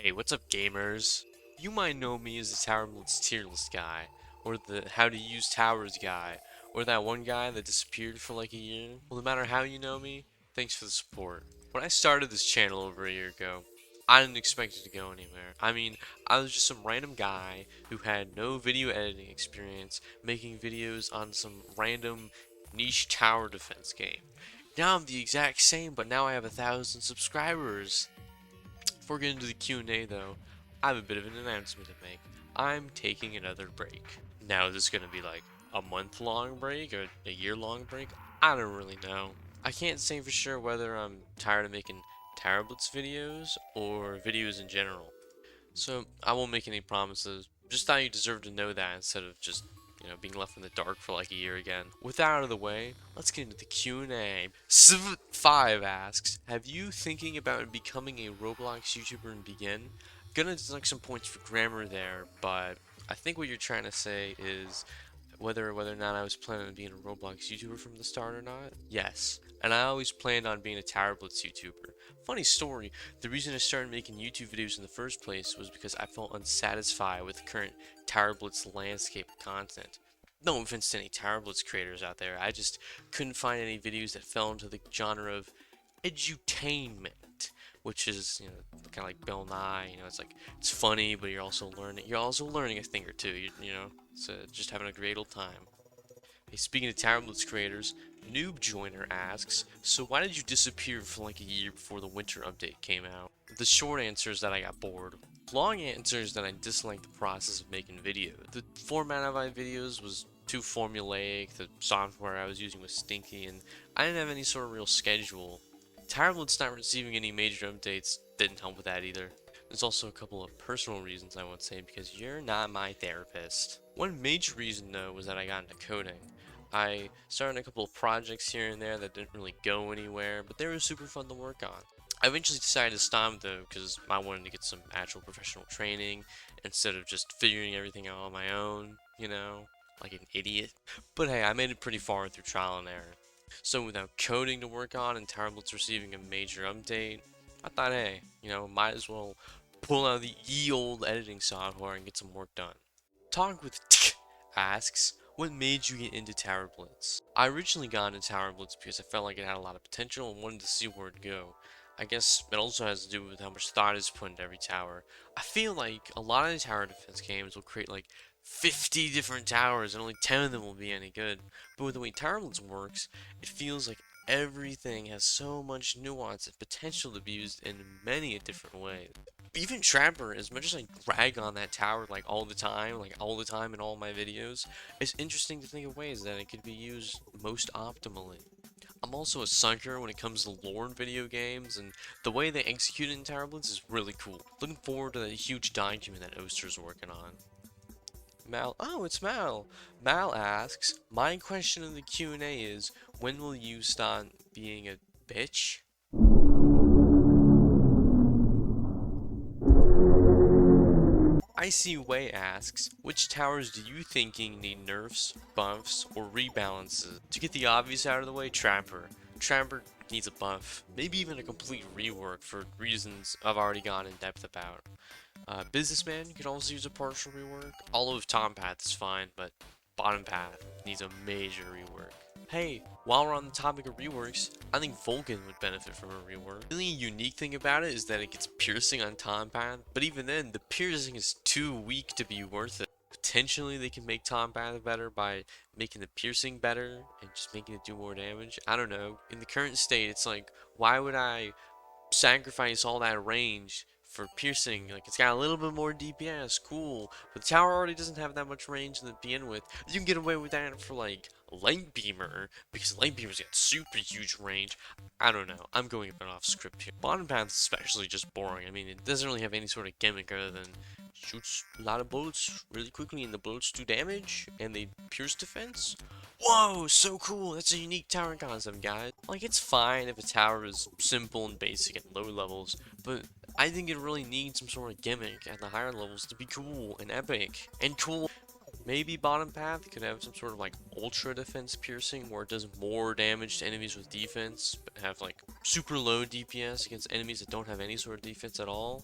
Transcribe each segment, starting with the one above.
Hey, what's up, gamers? You might know me as the Tower Blitz tier list guy, or the how to use towers guy, or that one guy that disappeared for like a year. Well, no matter how you know me, thanks for the support. When I started this channel over a year ago, I didn't expect it to go anywhere. I mean, I was just some random guy who had no video editing experience, making videos on some random niche tower defense game. Now I'm the exact same, but now I have 1,000 subscribers. Before getting into the Q&A though, I have a bit of an announcement to make. I'm taking another break. Now is this going to be like a month-long break or a year-long break? I don't really know. I can't say for sure whether I'm tired of making Terablitz videos or videos in general. So I won't make any promises. Just thought you deserved to know that instead of just, being left in the dark for like a year again. With that out of the way, let's get into the Q&A. Civ5 asks, have you thinking about becoming a Roblox YouTuber and begin? Gonna deduct some points for grammar there, but I think what you're trying to say is whether or not I was planning on being a Roblox YouTuber from the start or not. Yes, and I always planned on being a Tower Blitz YouTuber. Funny story, the reason I started making YouTube videos in the first place was because I felt unsatisfied with the current Tower Blitz landscape content. No offense to any Tower Blitz creators out there, I just couldn't find any videos that fell into the genre of edutainment, which is, kind of like Bill Nye. It's funny, but you're also learning a thing or two. It's just having a great old time. Hey, speaking of Tower Blitz creators, Noob Joiner asks, so why did you disappear for like a year before the winter update came out? The short answer is that I got bored. Long answer is that I disliked the process of making videos. The format of my videos was too formulaic, the software I was using was stinky, and I didn't have any sort of real schedule. Tower Blitz not receiving any major updates didn't help with that either. There's also a couple of personal reasons I would say because you're not my therapist. One major reason though was that I got into coding. I started a couple of projects here and there that didn't really go anywhere, but they were super fun to work on. I eventually decided to stop though because I wanted to get some actual professional training instead of just figuring everything out on my own, like an idiot. But hey, I made it pretty far through trial and error. So without coding to work on and Tablets receiving a major update, I thought, hey, might as well pull out the ye old editing software and get some work done. Talk with asks, what made you get into Tower Blitz? I originally got into Tower Blitz because I felt like it had a lot of potential and wanted to see where it'd go. I guess it also has to do with how much thought is put into every tower. I feel like a lot of the tower defense games will create like 50 different towers and only 10 of them will be any good. But with the way Tower Blitz works, it feels like everything has so much nuance and potential to be used in many a different ways. Even Trapper, as much as I rag on that tower like all the time in all my videos, it's interesting to think of ways that it could be used most optimally. I'm also a sucker when it comes to lore in video games, and the way they execute it in Tower Blitz is really cool. Looking forward to that huge document that Oster's working on. Mal, oh, it's Mal. Mal asks, my question in the Q&A is, when will you stop being a bitch? Icy Way asks, which towers do you thinking need nerfs, buffs, or rebalances? To get the obvious out of the way, Trapper. Trapper needs a buff, maybe even a complete rework for reasons I've already gone in depth about. Businessman could also use a partial rework. All of Tom Path is fine, but Bottom Path needs a major rework. Hey, while we're on the topic of reworks, I think Vulcan would benefit from a rework. The really unique thing about it is that it gets piercing on Tom Path, but even then, the piercing is too weak to be worth it. Potentially, they can make Tom Path better by making the piercing better and just making it do more damage. I don't know. In the current state, it's like, why would I sacrifice all that range for piercing? Like, it's got a little bit more DPS, cool, but the tower already doesn't have that much range to begin with. You can get away with that for like Light Beamer, because Light Beamer's got super huge range. I don't know, I'm going a bit off script here. Bottom Path is especially just boring. I mean, it doesn't really have any sort of gimmick other than shoots a lot of bullets really quickly and the bullets do damage and they pierce defense. Whoa, so cool. That's a unique tower concept, guys. Like, it's fine if a tower is simple and basic at low levels, but I think it really needs some sort of gimmick at the higher levels to be cool and epic and cool. Maybe Bottom Path could have some sort of like ultra defense piercing where it does more damage to enemies with defense, but have like super low DPS against enemies that don't have any sort of defense at all.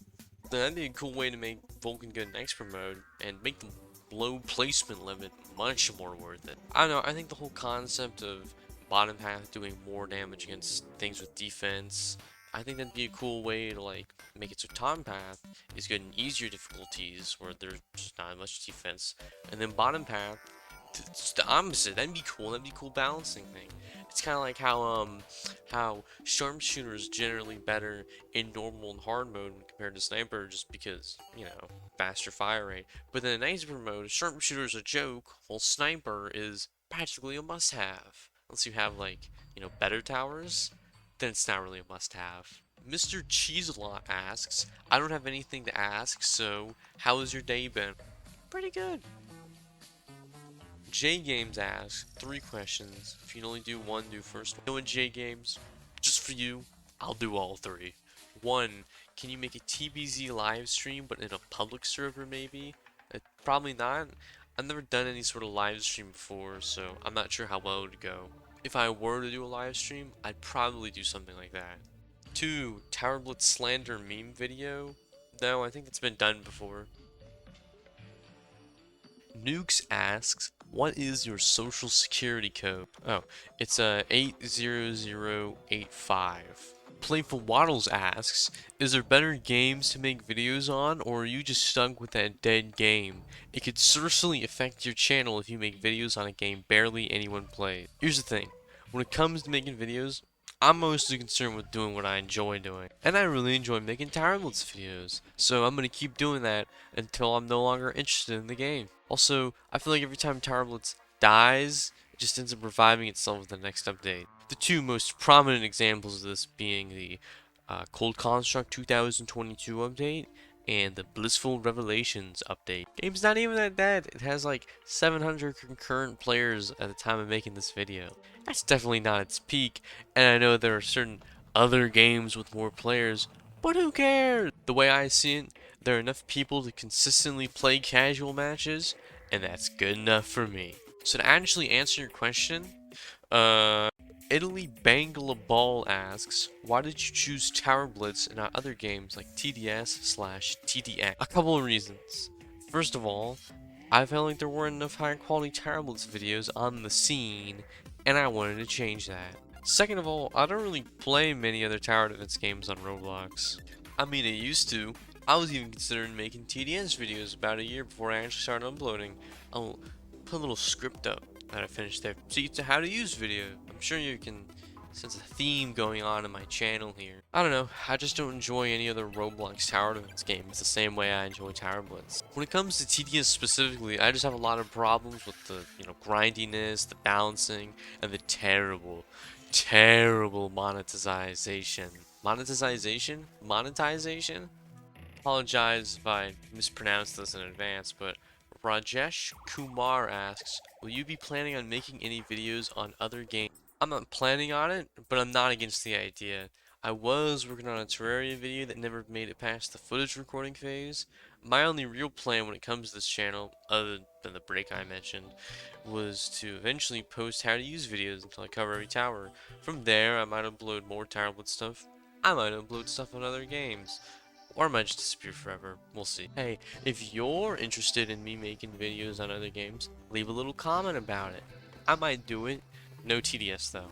That'd be a cool way to make Vulcan good in expert mode and make the low placement limit much more worth it. I don't know, I think the whole concept of bottom path doing more damage against things with defense, I think that'd be a cool way to like make it so top path is good in easier difficulties where there's just not much defense, and then bottom path it's the opposite. That'd be cool. That'd be a cool balancing thing. It's kind of like how sharpshooter is generally better in normal and hard mode compared to sniper, just because faster fire rate. But then in expert mode, sharpshooter is a joke, while sniper is practically a must-have. Unless you have like better towers, then it's not really a must-have. Mr. Cheeselot asks, I don't have anything to ask, so how has your day been? Pretty good. J Games asks 3 questions. If you can only do one, do first one. You know what, J Games? Just for you, I'll do all 3. 1. Can you make a TBZ live stream but in a public server maybe? Probably not. I've never done any sort of live stream before, so I'm not sure how well it would go. If I were to do a live stream, I'd probably do something like that. 2. Tower Blitz slander meme video? No, I think it's been done before. Nukes asks, what is your social security code? Oh, it's 80085. Playful Waddles asks, is there better games to make videos on, or are you just stuck with that dead game? It could certainly affect your channel if you make videos on a game barely anyone plays. Here's the thing, when it comes to making videos, I'm mostly concerned with doing what I enjoy doing. And I really enjoy making Tower Blitz videos, so I'm going to keep doing that until I'm no longer interested in the game. Also, I feel like every time Tower Blitz dies, it just ends up reviving itself with the next update. The 2 most prominent examples of this being the Cold Construct 2022 update and the Blissful Revelations update. Game's not even that dead. It has like 700 concurrent players at the time of making this video. That's definitely not its peak, and I know there are certain other games with more players, but who cares? The way I see it, there are enough people to consistently play casual matches, and that's good enough for me. So to actually answer your question, Italy Bangalaball asks, why did you choose Tower Blitz and not other games like TDS/TDX? A couple of reasons. First of all, I felt like there weren't enough high quality Tower Blitz videos on the scene, and I wanted to change that. Second of all, I don't really play many other tower defense games on Roblox. I mean, I used to. I was even considering making TDS videos about a year before I actually started uploading. I'll put a little script up that I finished there. See, it's a how to use video. I'm sure you can sense a theme going on in my channel here. I don't know, I just don't enjoy any other Roblox tower defense games the same way I enjoy Tower Blitz. When it comes to TDS specifically, I just have a lot of problems with the, grindiness, the balancing, and the terrible, terrible monetization. Monetization? Monetization? Apologize if I mispronounced this in advance, but Rajesh Kumar asks, will you be planning on making any videos on other games? I'm not planning on it, but I'm not against the idea. I was working on a Terraria video that never made it past the footage recording phase. My only real plan when it comes to this channel, other than the break I mentioned, was to eventually post how to use videos until I cover every tower. From there, I might upload more Tower Blitz stuff. I might upload stuff on other games. Or I might just disappear forever. We'll see. Hey, if you're interested in me making videos on other games, leave a little comment about it. I might do it. No TDS though.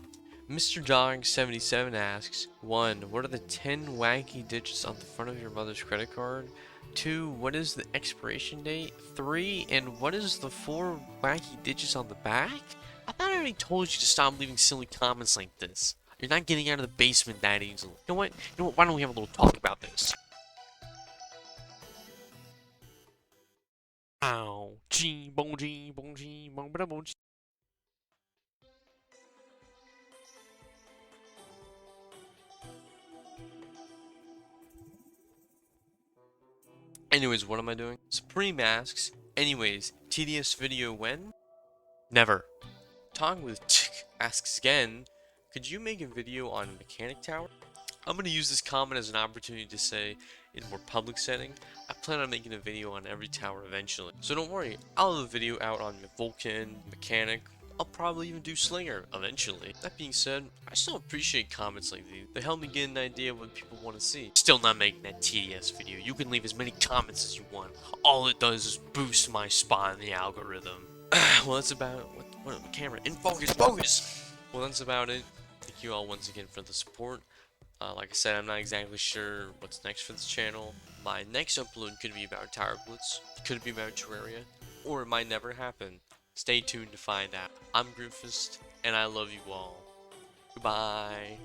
Mr. Dog77 asks, 1. What are the 10 wacky digits on the front of your mother's credit card? 2. What is the expiration date? 3. And what is the 4 wacky digits on the back? I thought I already told you to stop leaving silly comments like this. You're not getting out of the basement that easily. You know what? Why don't we have a little talk about this? Ow. Gee, bong, gee, bong, gee, bong, ba, bong, gee. Anyways, what am I doing? Supreme asks, anyways, TDS video when? Never. Talking with Tick asks again, could you make a video on Mechanic Tower? I'm going to use this comment as an opportunity to say, in a more public setting, I plan on making a video on every tower eventually. So don't worry, I'll have a video out on Vulcan, Mechanic, I'll probably even do Slinger eventually. That being said, I still appreciate comments like these. They help me get an idea of what people want to see. Still not making that TDS video. You can leave as many comments as you want. All it does is boost my spot in the algorithm. Well, that's about what camera in focus, focus. Well, that's about it. Thank you all once again for the support. Like I said, I'm not exactly sure what's next for this channel. My next upload could be about Tower Blitz, could be about Terraria, or it might never happen. Stay tuned to find out. I'm GripFist, and I love you all. Goodbye.